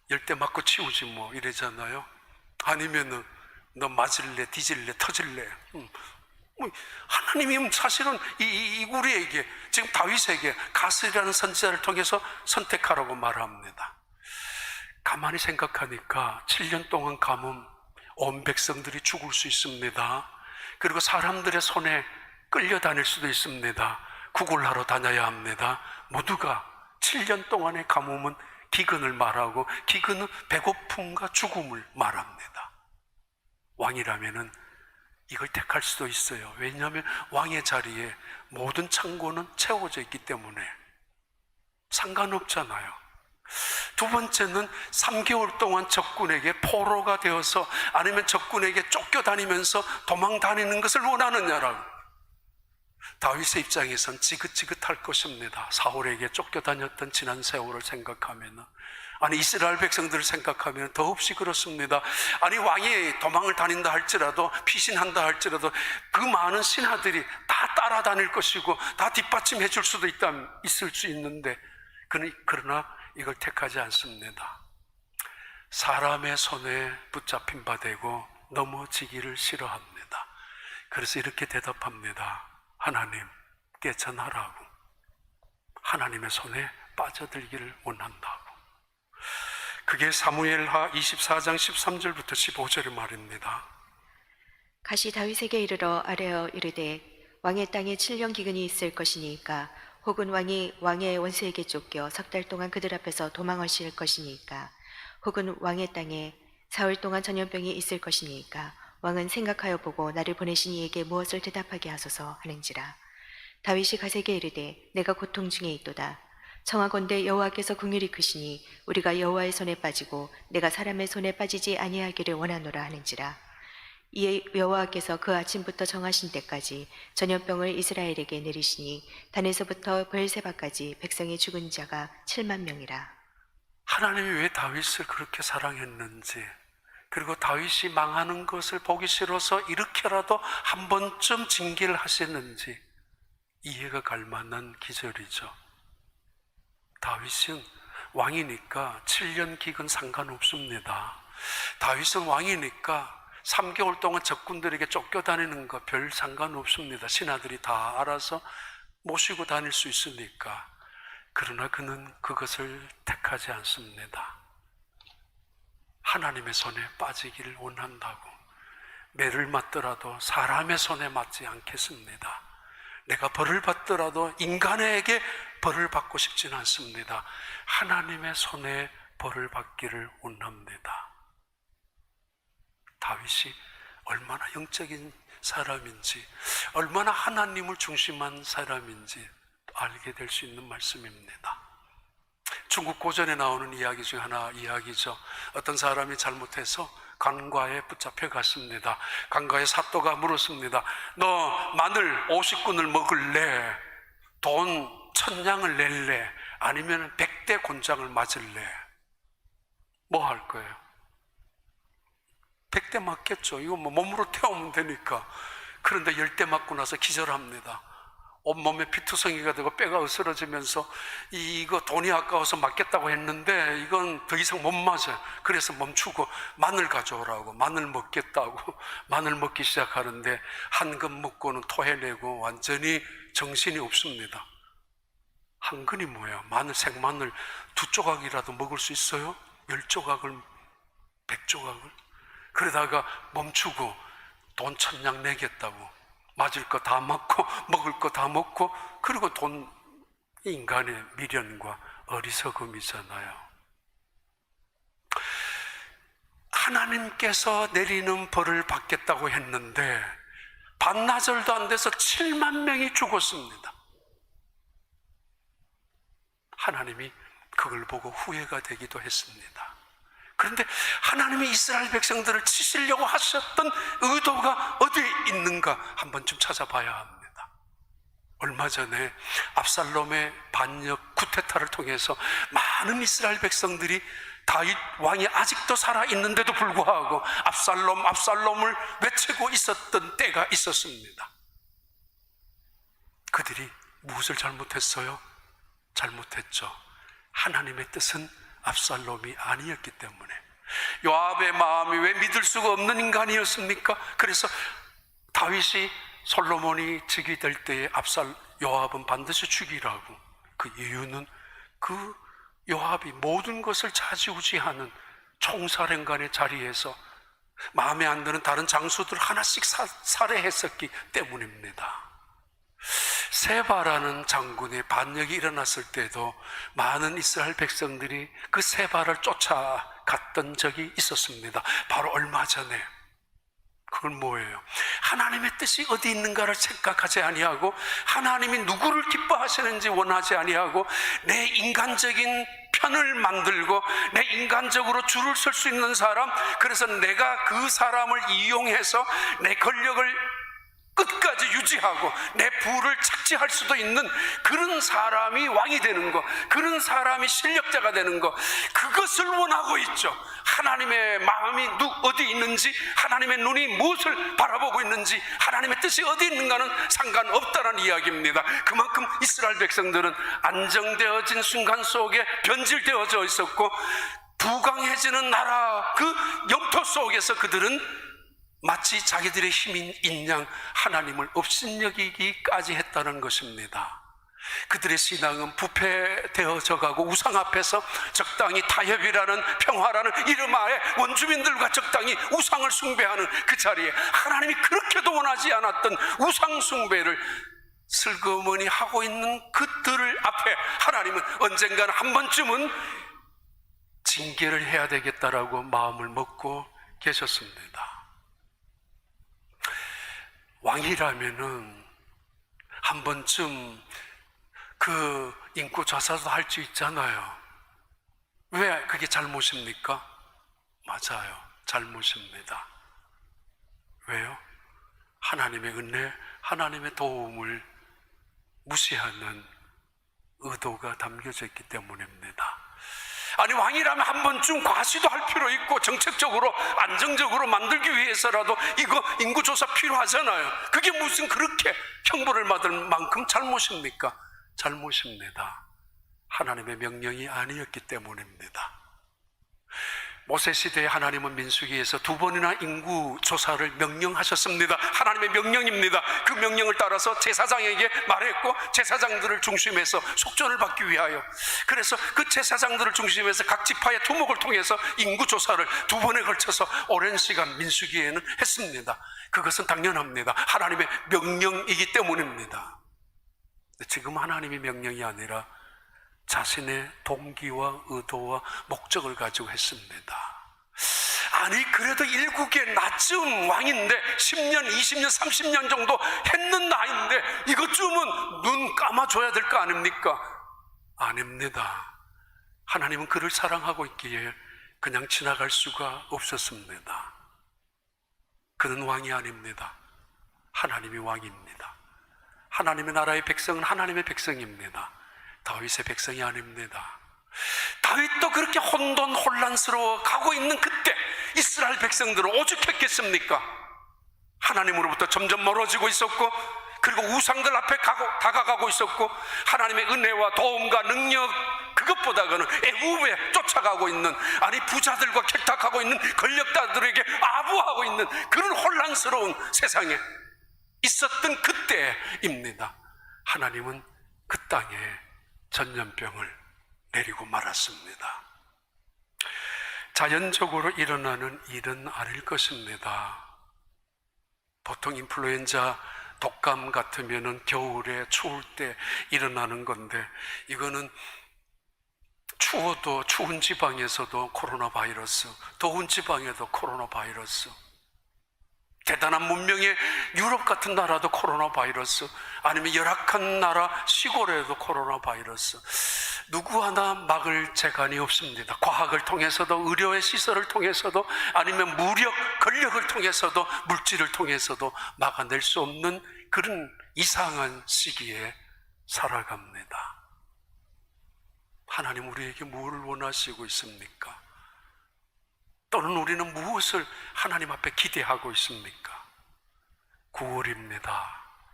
A: 10대 맞고 치우지 뭐 이러잖아요. 아니면은 너 맞을래? 뒤질래? 터질래? 하나님이 사실은 우리에게, 지금 다윗에게 가스라는 선지자를 통해서 선택하라고 말합니다. 가만히 생각하니까 7년 동안 가뭄, 온 백성들이 죽을 수 있습니다. 그리고 사람들의 손에 끌려다닐 수도 있습니다. 구걸하러 다녀야 합니다. 모두가 7년 동안의 가뭄은 기근을 말하고, 기근은 배고픔과 죽음을 말합니다. 왕이라면은 이걸 택할 수도 있어요. 왜냐하면 왕의 자리에 모든 창고는 채워져 있기 때문에 상관없잖아요. 두 번째는 3개월 동안 적군에게 포로가 되어서, 아니면 적군에게 쫓겨다니면서 도망 다니는 것을 원하느냐라고. 다윗의 입장에선 지긋지긋할 것입니다. 사울에게 쫓겨다녔던 지난 세월을 생각하면, 아니 이스라엘 백성들을 생각하면 더없이 그렇습니다. 아니 왕이 도망을 다닌다 할지라도, 피신한다 할지라도 그 많은 신하들이 다 따라다닐 것이고 다 뒷받침해 줄 수도 있을 수 있는데, 그러나 이걸 택하지 않습니다. 사람의 손에 붙잡힌 바 되고 넘어지기를 싫어합니다. 그래서 이렇게 대답합니다. 하나님께 전하라고. 하나님의 손에 빠져들기를 원한다고. 그게 사무엘하 24장 13절부터 15절의 말입니다.
B: 가시 다윗에게 이르러 아뢰어 이르되 왕의 땅에 7년 기근이 있을 것이니까, 혹은 왕이 왕의 원수에게 쫓겨 석 달 동안 그들 앞에서 도망하실 것이니까, 혹은 왕의 땅에 사흘 동안 전염병이 있을 것이니까, 왕은 생각하여 보고 나를 보내신 이에게 무엇을 대답하게 하소서 하는지라. 다윗이 가세게 이르되 내가 고통 중에 있도다. 청하건대 여호와께서 긍휼히 크시니 우리가 여호와의 손에 빠지고 내가 사람의 손에 빠지지 아니하기를 원하노라 하는지라. 이에 여호와께서 그 아침부터 정하신 때까지 전염병을 이스라엘에게 내리시니 단에서부터 브엘세바까지 백성이 죽은 자가 7만 명이라.
A: 하나님이 왜 다윗을 그렇게 사랑했는지, 그리고 다윗이 망하는 것을 보기 싫어서 이렇게라도 한 번쯤 징계를 하셨는지 이해가 갈 만한 기절이죠. 다윗은 왕이니까 7년 기근 상관없습니다. 다윗은 왕이니까 3개월 동안 적군들에게 쫓겨다니는 거 별 상관없습니다. 신하들이 다 알아서 모시고 다닐 수 있으니까. 그러나 그는 그것을 택하지 않습니다. 하나님의 손에 빠지기를 원한다고. 매를 맞더라도 사람의 손에 맞지 않겠습니다. 내가 벌을 받더라도 인간에게 벌을 받고 싶지는 않습니다. 하나님의 손에 벌을 받기를 원합니다. 다윗이 얼마나 영적인 사람인지, 얼마나 하나님을 중심한 사람인지 알게 될 수 있는 말씀입니다. 중국 고전에 나오는 이야기 중 하나 이야기죠. 어떤 사람이 잘못해서 강가에 붙잡혀 갔습니다. 강가의 사또가 물었습니다. 너 마늘 50근을 먹을래? 돈 1000냥을 낼래? 아니면 100대 곤장을 맞을래? 뭐 할 거예요? 100대 맞겠죠. 이거 뭐 몸으로 태우면 되니까. 그런데 10대 맞고 나서 기절합니다. 온몸에 피투성이가 되고 뼈가 으스러지면서 이거 돈이 아까워서 맞겠다고 했는데 이건 더 이상 못 맞아요. 그래서 멈추고 마늘 가져오라고, 마늘 먹겠다고 마늘 먹기 시작하는데 한 근 먹고는 토해내고 완전히 정신이 없습니다. 한 근이 뭐야? 마늘, 생마늘 2조각이라도 먹을 수 있어요? 10조각을, 100조각을? 그러다가 멈추고 돈 1000냥 내겠다고, 맞을 거 다 맞고 먹을 거 다 먹고, 그리고 돈, 인간의 미련과 어리석음이잖아요. 하나님께서 내리는 벌을 받겠다고 했는데 반나절도 안 돼서 7만 명이 죽었습니다. 하나님이 그걸 보고 후회가 되기도 했습니다. 그런데 하나님이 이스라엘 백성들을 치시려고 하셨던 의도가 어디에 있는가 한 번쯤 찾아봐야 합니다. 얼마 전에 압살롬의 반역 쿠데타를 통해서 많은 이스라엘 백성들이 다윗 왕이 아직도 살아있는데도 불구하고 압살롬, 압살롬을 외치고 있었던 때가 있었습니다. 그들이 무엇을 잘못했어요? 잘못했죠. 하나님의 뜻은 압살롬이 아니었기 때문에. 요압의 마음이 왜 믿을 수가 없는 인간이었습니까? 그래서 다윗이 솔로몬이 즉위될 때에 요압은 반드시 죽이라고. 그 이유는 그 요압이 모든 것을 좌지우지하는 총사령관의 자리에서 마음에 안 드는 다른 장수들 하나씩 살해했었기 때문입니다. 세바라는 장군의 반역이 일어났을 때도 많은 이스라엘 백성들이 그 세바를 쫓아갔던 적이 있었습니다. 바로 얼마 전에. 그건 뭐예요? 하나님의 뜻이 어디 있는가를 생각하지 아니하고 하나님이 누구를 기뻐하시는지 원하지 아니하고 내 인간적인 편을 만들고 내 인간적으로 줄을 설 수 있는 사람, 그래서 내가 그 사람을 이용해서 내 권력을 끝까지 유지하고 내 부를 착지할 수도 있는 그런 사람이 왕이 되는 것, 그런 사람이 실력자가 되는 것, 그것을 원하고 있죠. 하나님의 마음이 어디 있는지, 하나님의 눈이 무엇을 바라보고 있는지, 하나님의 뜻이 어디 있는가는 상관없다는 이야기입니다. 그만큼 이스라엘 백성들은 안정되어진 순간 속에 변질되어져 있었고 부강해지는 나라 그 영토 속에서 그들은 마치 자기들의 힘인 인양 하나님을 업신여기기까지 했다는 것입니다. 그들의 신앙은 부패되어져 가고 우상 앞에서 적당히 타협이라는 평화라는 이름하에 원주민들과 적당히 우상을 숭배하는 그 자리에 하나님이 그렇게도 원하지 않았던 우상 숭배를 슬그머니 하고 있는 그들을 앞에 하나님은 언젠가는 한 번쯤은 징계를 해야 되겠다라고 마음을 먹고 계셨습니다. 왕이라면은 한 번쯤 그 인구조사도 할 수 있잖아요. 왜 그게 잘못입니까? 맞아요. 잘못입니다. 왜요? 하나님의 은혜, 하나님의 도움을 무시하는 의도가 담겨져 있기 때문입니다. 아니, 왕이라면 한 번쯤 과시도 할 필요 있고 정책적으로 안정적으로 만들기 위해서라도 이거 인구조사 필요하잖아요. 그게 무슨 그렇게 형벌을 받을 만큼 잘못입니까? 잘못입니다. 하나님의 명령이 아니었기 때문입니다. 모세 시대에 하나님은 민수기에서 2번이나 인구조사를 명령하셨습니다. 하나님의 명령입니다. 그 명령을 따라서 제사장에게 말했고 제사장들을 중심해서 속전을 받기 위하여, 그래서 그 제사장들을 중심해서 각 지파의 두목을 통해서 인구조사를 2번에 걸쳐서 오랜 시간 민수기에는 했습니다. 그것은 당연합니다. 하나님의 명령이기 때문입니다. 지금 하나님의 명령이 아니라 자신의 동기와 의도와 목적을 가지고 했습니다. 아니, 그래도 일국의 낮은 왕인데 10년, 20년, 30년 정도 했는 나이인데 이것쯤은 눈 감아줘야 될 거 아닙니까? 아닙니다. 하나님은 그를 사랑하고 있기에 그냥 지나갈 수가 없었습니다. 그는 왕이 아닙니다. 하나님이 왕입니다. 하나님의 나라의 백성은 하나님의 백성입니다. 다윗의 백성이 아닙니다. 다윗도 그렇게 혼돈스러워 가고 있는 그때 이스라엘 백성들은 오죽했겠습니까? 하나님으로부터 점점 멀어지고 있었고, 그리고 우상들 앞에 다가가고 있었고, 하나님의 은혜와 도움과 능력 그것보다는 애굽에 쫓아가고 있는, 아니 부자들과 결탁하고 있는 권력자들에게 아부하고 있는 그런 혼란스러운 세상에 있었던 그때입니다. 하나님은 그 땅에 전염병을 내리고 말았습니다. 자연적으로 일어나는 일은 아닐 것입니다. 보통 인플루엔자, 독감 같으면은 겨울에 추울 때 일어나는 건데, 이거는 추워도 추운 지방에서도 코로나 바이러스, 더운 지방에도 코로나 바이러스. 대단한 문명의 유럽 같은 나라도 코로나 바이러스, 아니면 열악한 나라 시골에도 코로나 바이러스, 누구 하나 막을 재간이 없습니다. 과학을 통해서도, 의료의 시설을 통해서도, 아니면 무력, 권력을 통해서도, 물질을 통해서도 막아낼 수 없는 그런 이상한 시기에 살아갑니다. 하나님 우리에게 무엇을 원하시고 있습니까? 또는 우리는 무엇을 하나님 앞에 기대하고 있습니까? 9월입니다.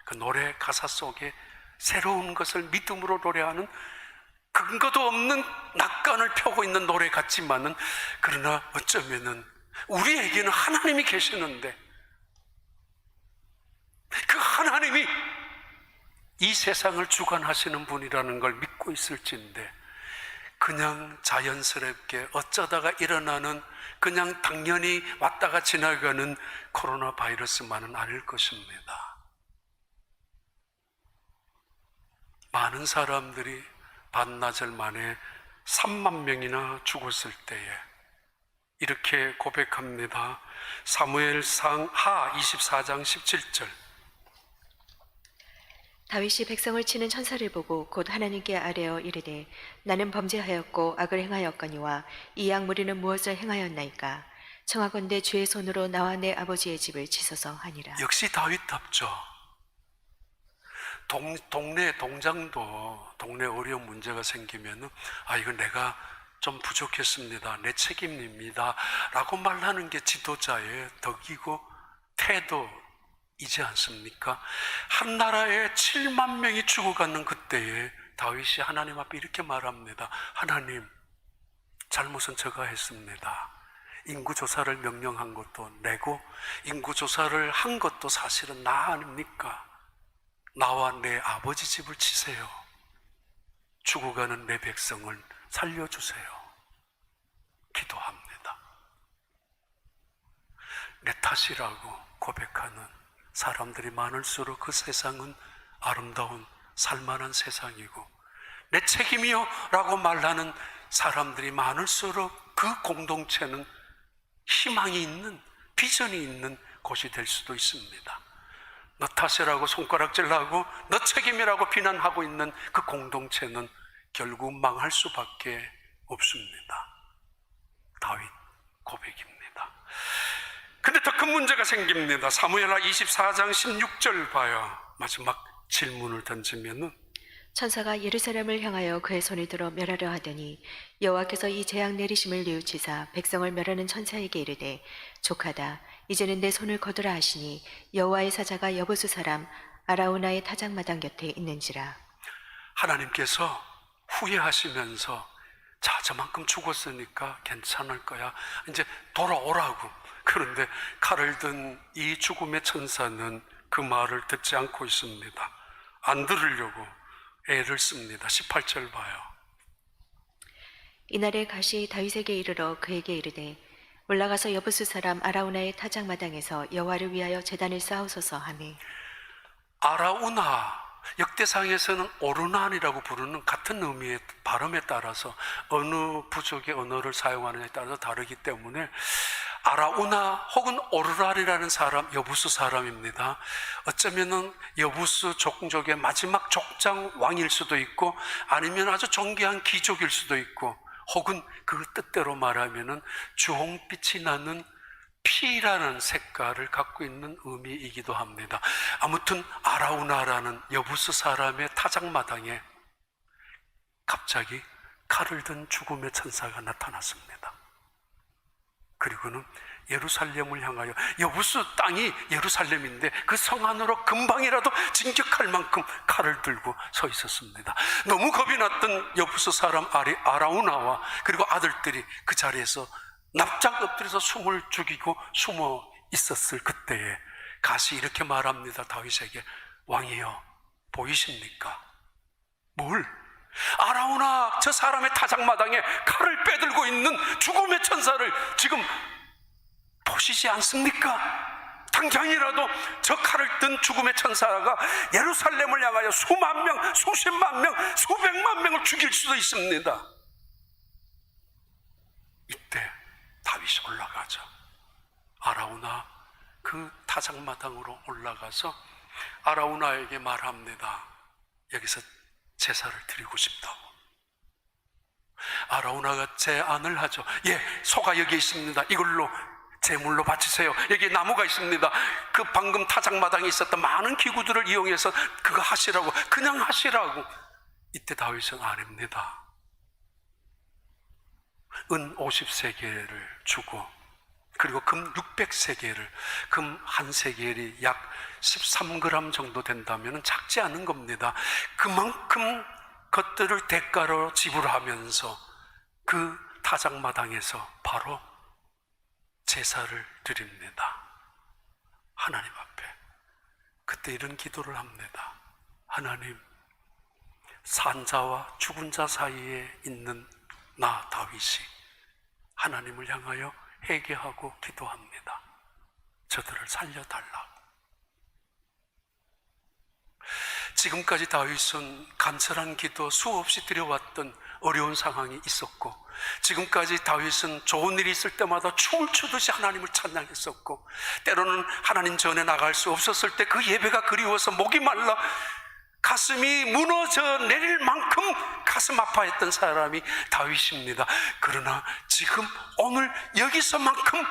A: 그 노래 가사 속에 새로운 것을 믿음으로 노래하는 근거도 없는 낙관을 펴고 있는 노래 같지만은, 그러나 어쩌면은 우리에게는 하나님이 계시는데, 그 하나님이 이 세상을 주관하시는 분이라는 걸 믿고 있을진데, 그냥 자연스럽게 어쩌다가 일어나는, 그냥 당연히 왔다가 지나가는 코로나 바이러스만은 아닐 것입니다. 많은 사람들이 반나절 만에 3만 명이나 죽었을 때에 이렇게 고백합니다. 사무엘상 하 24장 17절.
B: 다윗이 백성을 치는 천사를 보고 곧 하나님께 아뢰어 이르되 나는 범죄하였고 악을 행하였거니와 이 약무리는 무엇을 행하였나이까? 청하건대 주의 손으로 나와 내 아버지의 집을 치소서 하니라.
A: 역시 다윗답죠. 동네 동장도 동네 어려운 문제가 생기면 이거 내가 좀 부족했습니다, 내 책임입니다 라고 말하는 게 지도자의 덕이고 태도이지 않습니까? 한 나라에 7만 명이 죽어가는 그때에 다윗이 하나님 앞에 이렇게 말합니다. 하나님, 잘못은 제가 했습니다. 인구조사를 명령한 것도 내고 인구조사를 한 것도 사실은 나 아닙니까? 나와 내 아버지 집을 치세요. 죽어가는 내 백성을 살려주세요. 기도합니다. 내 탓이라고 고백하는 사람들이 많을수록 그 세상은 아름다운 살만한 세상이고, 내 책임이요 라고 말하는 사람들이 많을수록 그 공동체는 희망이 있는, 비전이 있는 곳이 될 수도 있습니다. 너 탓이라고 손가락질하고 너 책임이라고 비난하고 있는 그 공동체는 결국 망할 수밖에 없습니다. 다윗 고백입니다. 근데 더 큰 문제가 생깁니다. 사무엘하 24장 16절 봐요. 마지막 질문을 던지면은,
B: 천사가 예루살렘을 향하여 그의 손을 들어 멸하려 하더니 여호와께서 이 재앙 내리심을 뉘우치사 백성을 멸하는 천사에게 이르되 족하다, 이제는 내 손을 거두라 하시니 여호와의 사자가 여부수 사람 아라우나의 타작마당 곁에 있는지라.
A: 하나님께서 후회하시면서 자, 저만큼 죽었으니까 괜찮을 거야, 이제 돌아오라고. 그런데 칼을 든 이 죽음의 천사는 그 말을 듣지 않고 있습니다. 안 들으려고 애를 씁니다. 18절 봐요.
B: 이날에 가시 다윗에게 이르러 그에게 이르되 올라가서 여부수 사람 아라우나의 타작마당에서 여호와를 위하여 제단을 쌓으소서 하매.
A: 아라우나, 역대상에서는 오르난이라고 부르는 같은 의미의 발음에 따라서 어느 부족의 언어를 사용하느냐에 따라서 다르기 때문에 아라우나 혹은 오르란이라는 사람, 여부수 사람입니다. 어쩌면은 여부수 종족의 마지막 족장 왕일 수도 있고, 아니면 아주 존귀한 귀족일 수도 있고, 혹은 그 뜻대로 말하면은 주홍빛이 나는 피라는 색깔을 갖고 있는 의미이기도 합니다. 아무튼 아라우나라는 여부수 사람의 타작마당에 갑자기 칼을 든 죽음의 천사가 나타났습니다. 그리고는 예루살렘을 향하여, 여부수 땅이 예루살렘인데 그 성 안으로 금방이라도 진격할 만큼 칼을 들고 서 있었습니다. 너무 겁이 났던 여부수 사람 아라우나와 그리고 아들들이 그 자리에서 납작 엎드려서 숨을 죽이고 숨어 있었을 그때에 가시 이렇게 말합니다. 다윗에게, 왕이여 보이십니까? 뭘? 아라우나 저 사람의 타작마당에 칼을 빼들고 있는 죽음의 천사를 지금 보시지 않습니까? 당장이라도 저 칼을 든 죽음의 천사가 예루살렘을 향하여 수만 명, 수십만 명, 수백만 명을 죽일 수도 있습니다. 이때 다윗이 올라가죠. 아라우나 그 타작마당으로 올라가서 아라우나에게 말합니다. 여기서 제사를 드리고 싶다고. 아라우나가 제안을 하죠. 예, 소가 여기 있습니다. 이걸로 제물로 바치세요. 여기 나무가 있습니다. 그 방금 타작마당에 있었던 많은 기구들을 이용해서 그거 하시라고, 그냥 하시라고. 이때 다윗은 아닙니다. 은 50세겔을 주고, 그리고 금 600세겔을, 금 한 세겔이 약 13g 정도 된다면 작지 않은 겁니다. 그만큼 것들을 대가로 지불하면서 그 타작마당에서 바로 제사를 드립니다. 하나님 앞에. 그때 이런 기도를 합니다. 하나님, 산자와 죽은 자 사이에 있는 나 다윗이 하나님을 향하여 회개하고 기도합니다. 저들을 살려달라고. 지금까지 다윗은 간절한 기도 수없이 드려왔던 어려운 상황이 있었고, 지금까지 다윗은 좋은 일이 있을 때마다 춤을 추듯이 하나님을 찬양했었고, 때로는 하나님 전에 나갈 수 없었을 때 그 예배가 그리워서 목이 말라 가슴이 무너져 내릴 만큼 가슴 아파했던 사람이 다윗입니다. 그러나 지금 오늘 여기서만큼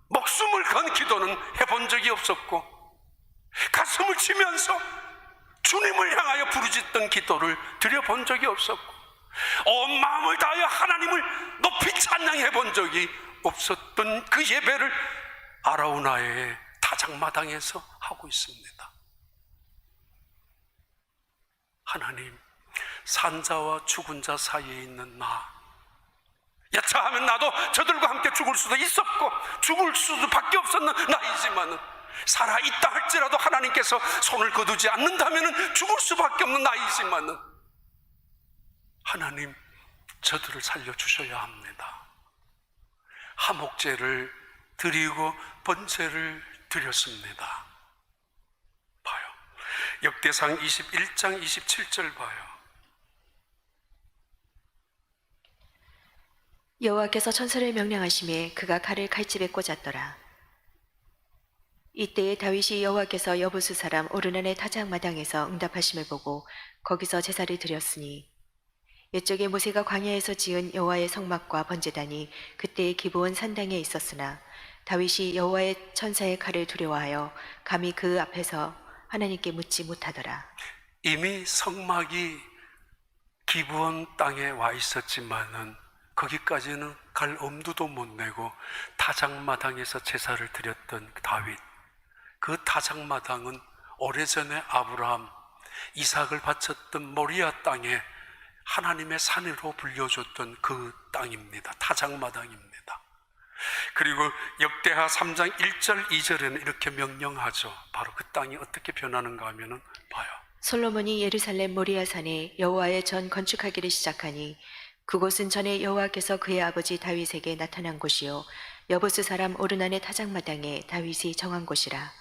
A: 목숨을 건 기도는 해본 적이 없었고, 가슴을 치면서 주님을 향하여 부르짖던 기도를 드려본 적이 없었고, 온 마음을 다하여 하나님을 높이 찬양해 본 적이 없었던 그 예배를 아라우나의 타작마당에서 하고 있습니다. 하나님, 산자와 죽은 자 사이에 있는 나, 야차하면 나도 저들과 함께 죽을 수도 있었고 죽을 수도 밖에 없었는 나이지만은, 살아있다 할지라도 하나님께서 손을 거두지 않는다면 죽을 수밖에 없는 나이지만은, 하나님, 저들을 살려주셔야 합니다. 화목제를 드리고 번제를 드렸습니다. 봐요. 역대상 21장 27절 봐요.
B: 여호와께서 천사를 명령하심에 그가 칼을 칼집에 꽂았더라. 이때에 다윗이 여호와께서 여부수 사람 오르난의 타작마당에서 응답하심을 보고 거기서 제사를 드렸으니, 옛적에 모세가 광야에서 지은 여호와의 성막과 번제단이 그때의 기브온 산당에 있었으나 다윗이 여호와의 천사의 칼을 두려워하여 감히 그 앞에서 하나님께 묻지 못하더라.
A: 이미 성막이 기브온 땅에 와 있었지만은 거기까지는 갈 엄두도 못 내고 타작마당에서 제사를 드렸던 다윗, 그 타작마당은 오래전에 아브라함, 이삭을 바쳤던 모리아 땅에 하나님의 산으로 불려줬던 그 땅입니다. 타작마당입니다. 그리고 역대하 3장 1절 2절에는 이렇게 명령하죠. 바로 그 땅이 어떻게 변하는가 하면은 봐요.
B: 솔로몬이 예루살렘 모리아산에 여호와의 전 건축하기를 시작하니 그곳은 전에 여호와께서 그의 아버지 다윗에게 나타난 곳이요 여부스 사람 오르난의 타작마당에 다윗이 정한 곳이라.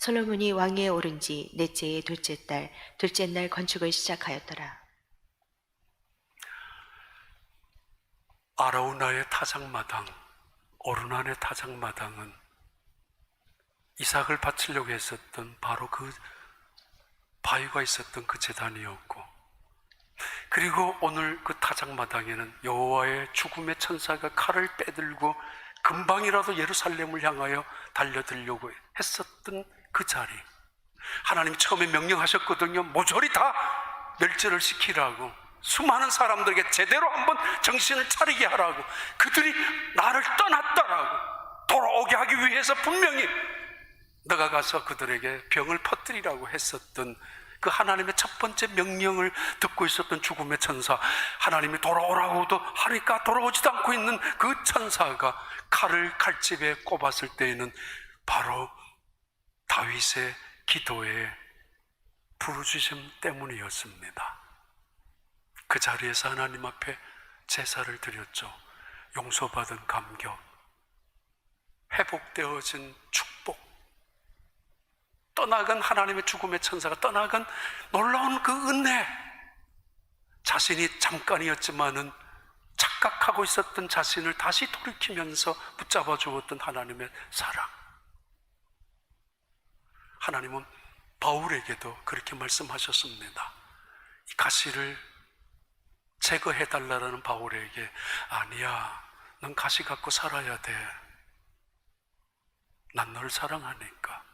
B: 솔로몬이 왕위에 오른 지 넷째의 둘째 날 건축을 시작하였더라.
A: 아라우나의 타작마당, 오르난의 타작마당은 이삭을 바치려고 했었던 바로 그 바위가 있었던 그 제단이었고, 그리고 오늘 그 타작마당에는 여호와의 죽음의 천사가 칼을 빼들고 금방이라도 예루살렘을 향하여 달려들려고 했었던 그 자리, 하나님 처음에 명령하셨거든요. 모조리 다 멸절을 시키라고, 수많은 사람들에게 제대로 한번 정신을 차리게 하라고, 그들이 나를 떠났다라고 돌아오게 하기 위해서 분명히 너가 가서 그들에게 병을 퍼뜨리라고 했었던 그 하나님의 첫 번째 명령을 듣고 있었던 죽음의 천사, 하나님이 돌아오라고도 하니까 돌아오지도 않고 있는 그 천사가 칼을 칼집에 꼽았을 때에는 바로 다윗의 기도의 부르짖음 때문이었습니다. 그 자리에서 하나님 앞에 제사를 드렸죠. 용서받은 감격, 회복되어진 축복, 떠나간 하나님의 죽음의 천사가 떠나간 놀라운 그 은혜, 자신이 잠깐이었지만은 착각하고 있었던 자신을 다시 돌이키면서 붙잡아 주었던 하나님의 사랑, 하나님은 바울에게도 그렇게 말씀하셨습니다. 이 가시를 제거해달라는 바울에게, 아니야, 넌 가시 갖고 살아야 돼. 난 널 사랑하니까.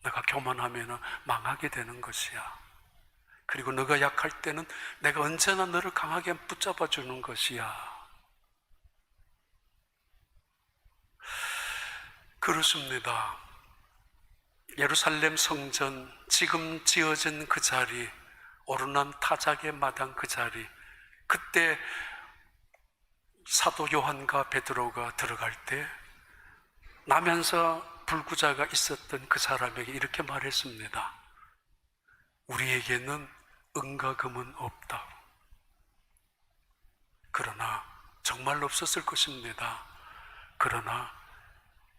A: 내가 교만하면 망하게 되는 것이야. 그리고 너가 약할 때는 내가 언제나 너를 강하게 붙잡아 주는 것이야. 그렇습니다. 예루살렘 성전, 지금 지어진 그 자리, 오르난 타작의 마당 그 자리, 그때 사도 요한과 베드로가 들어갈 때 나면서 불구자가 있었던 그 사람에게 이렇게 말했습니다. 우리에게는 은과 금은 없다. 그러나 정말 없었을 것입니다. 그러나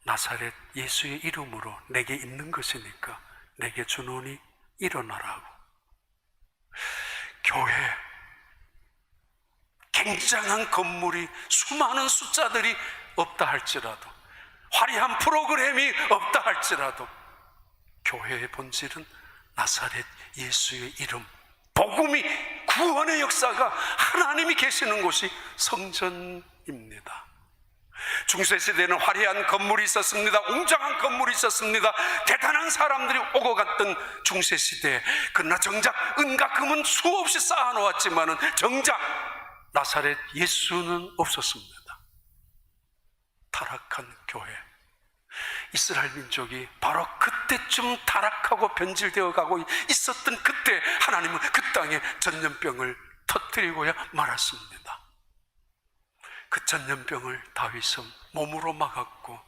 A: 나사렛 예수의 이름으로 내게 있는 것이니까 내게 주노니 일어나라고. 교회, 굉장한 건물이, 수많은 숫자들이 없다 할지라도, 화려한 프로그램이 없다 할지라도, 교회의 본질은 나사렛 예수의 이름, 복음이, 구원의 역사가 하나님이 계시는 곳이 성전입니다. 중세시대에는 화려한 건물이 있었습니다. 웅장한 건물이 있었습니다. 대단한 사람들이 오고 갔던 중세시대. 그러나 정작 은과 금은 수없이 쌓아놓았지만은 정작 나사렛 예수는 없었습니다. 타락한 교회. 이스라엘 민족이 바로 그때쯤 타락하고 변질되어 가고 있었던 그때 하나님은 그 땅에 전염병을 터뜨리고야 말았습니다. 그 전염병을 다윗은 몸으로 막았고,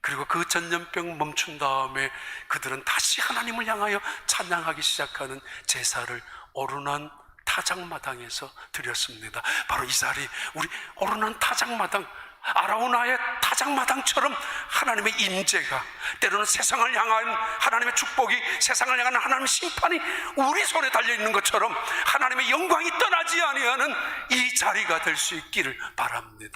A: 그리고 그 전염병 멈춘 다음에 그들은 다시 하나님을 향하여 찬양하기 시작하는 제사를 오르난 타작마당에서 드렸습니다. 바로 이 자리, 우리 오르난 타작마당, 아라우나의 타작마당처럼 하나님의 임재가, 때로는 세상을 향한 하나님의 축복이, 세상을 향한 하나님의 심판이 우리 손에 달려있는 것처럼 하나님의 영광이 떠나지 아니하는 이 자리가 될 수 있기를 바랍니다.